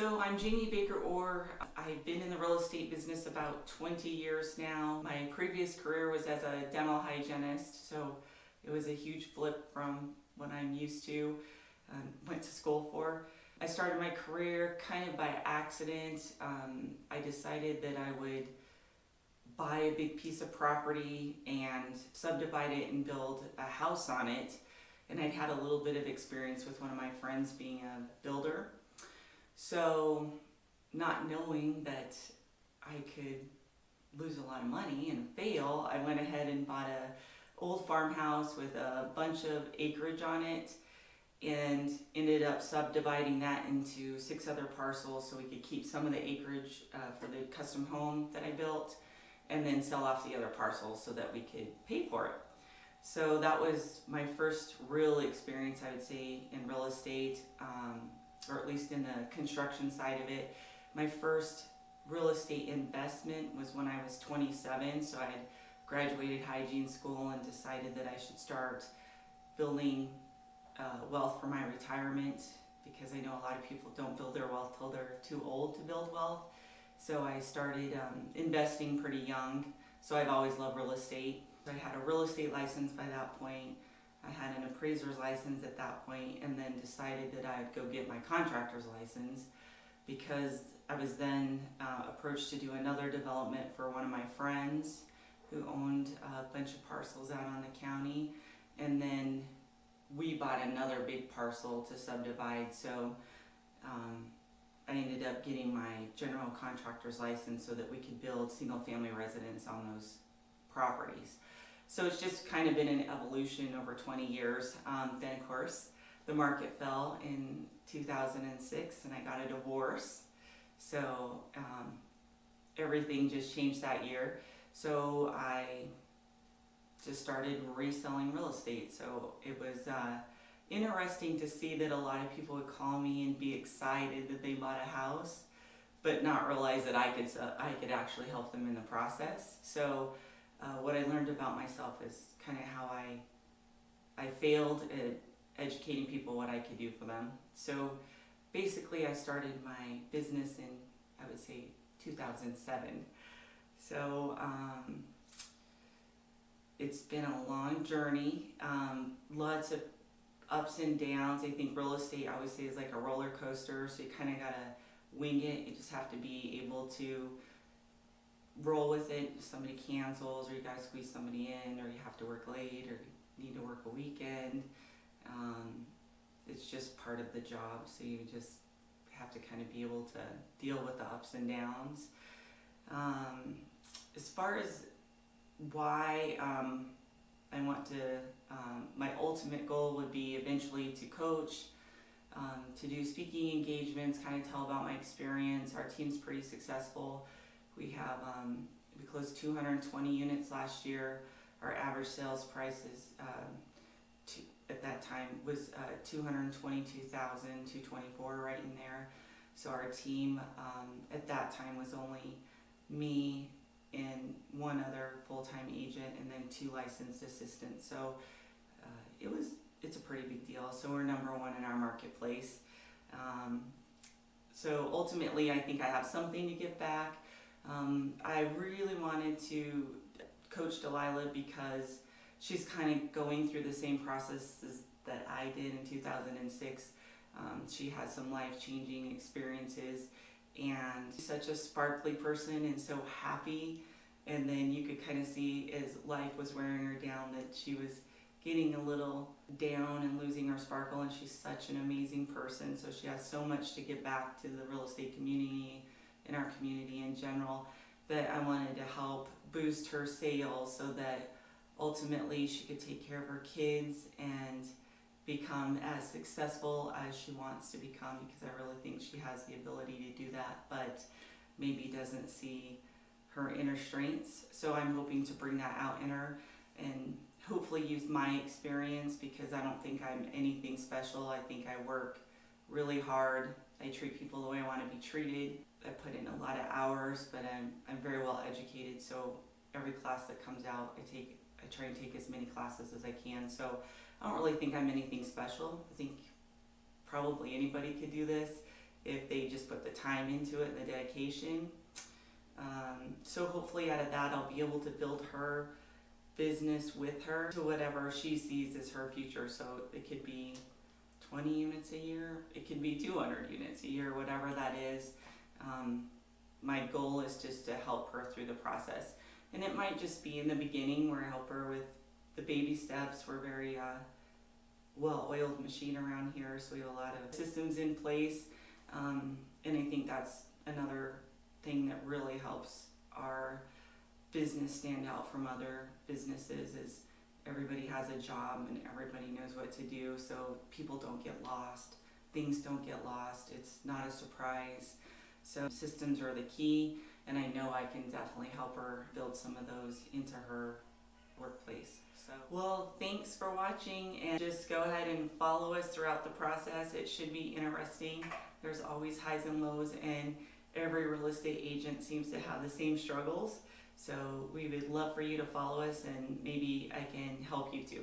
So I'm Jami Baker-Orr. I've been in the real estate business about 20 years now. My previous career was as a dental hygienist, so it was a huge flip from what I'm used to and went to school for. I started my career kind of by accident. I decided that I would buy a big piece of property and subdivide it and build a house on it. And I'd had a little bit of experience with one of my friends being a builder. So, not knowing that I could lose a lot of money and fail, I went ahead and bought a old farmhouse with a bunch of acreage on it and ended up subdividing that into 6 other parcels so we could keep some of the acreage for the custom home that I built and then sell off the other parcels so that we could pay for it. So that was my first real experience, I would say, in real estate, or at least in the construction side of it. My first real estate investment was when I was 27, so I had graduated hygiene school and decided that I should start building wealth for my retirement, because I know a lot of people don't build their wealth till they're too old to build wealth. So I started investing pretty young, so I've always loved real estate. I had a real estate license by that point. I had an appraiser's license at that point, and then decided that I'd go get my contractor's license because I was then approached to do another development for one of my friends who owned a bunch of parcels out on the county, and then we bought another big parcel to subdivide. So I ended up getting my general contractor's license so that we could build single-family residence on those properties. So it's just kind of been an evolution over 20 years. Then of course the market fell in 2006 and I got a divorce. So everything just changed that year. So I just started reselling real estate. So it was interesting to see that a lot of people would call me and be excited that they bought a house, but not realize that I could actually help them in the process. So what I learned about myself is kind of how I failed at educating people what I could do for them. So basically I started my business in, I would say, 2007. So it's been a long journey, lots of ups and downs. I think real estate, I always say, is like a roller coaster, so you kind of gotta wing it. You just have to be able to roll with it. If somebody cancels, or you gotta squeeze somebody in, or you have to work late, or you need to work a weekend. It's just part of the job, so you just have to kind of be able to deal with the ups and downs. As far as why I want to, my ultimate goal would be eventually to coach, to do speaking engagements, kind of tell about my experience. Our team's pretty successful. We closed 220 units last year. Our average sales price is, at that time, was $222,224, right in there. So our team at that time was only me and one other full-time agent, and then 2 licensed assistants. So it's a pretty big deal. So we're #1 in our marketplace. So ultimately, I think I have something to give back. I really wanted to coach Delilah because she's kind of going through the same processes that I did in 2006. She has some life-changing experiences, and she's such a sparkly person and so happy. And then you could kind of see as life was wearing her down that she was getting a little down and losing her sparkle, and she's such an amazing person. So she has so much to give back to the real estate community and our community in general, that I wanted to help boost her sales so that ultimately she could take care of her kids and become as successful as she wants to become, because I really think she has the ability to do that, but maybe doesn't see her inner strengths. So I'm hoping to bring that out in her and hopefully use my experience, because I don't think I'm anything special. I think I work really hard. I treat people the way I want to be treated. I put in a lot of hours, but I'm very well educated. So every class that comes out, I try and take as many classes as I can. So I don't really think I'm anything special. I think probably anybody could do this. if they just put the time into it and the dedication. So hopefully out of that I'll be able to build her business with her to whatever she sees as her future. So it could be 20 units a year, it could be 200 units a year, whatever that is. My goal is just to help her through the process. And it might just be in the beginning where I help her with the baby steps. We're very well-oiled machine around here, so we have a lot of systems in place. And I think that's another thing that really helps our business stand out from other businesses is everybody has a job and everybody knows what to do, so people don't get lost, things don't get lost, it's not a surprise. So systems are the key, and I know I can definitely help her build some of those into her workplace. So, well, thanks for watching, and just go ahead and follow us throughout the process. It should be interesting. There's always highs and lows, and every real estate agent seems to have the same struggles. So we would love for you to follow us, and maybe I can help you too.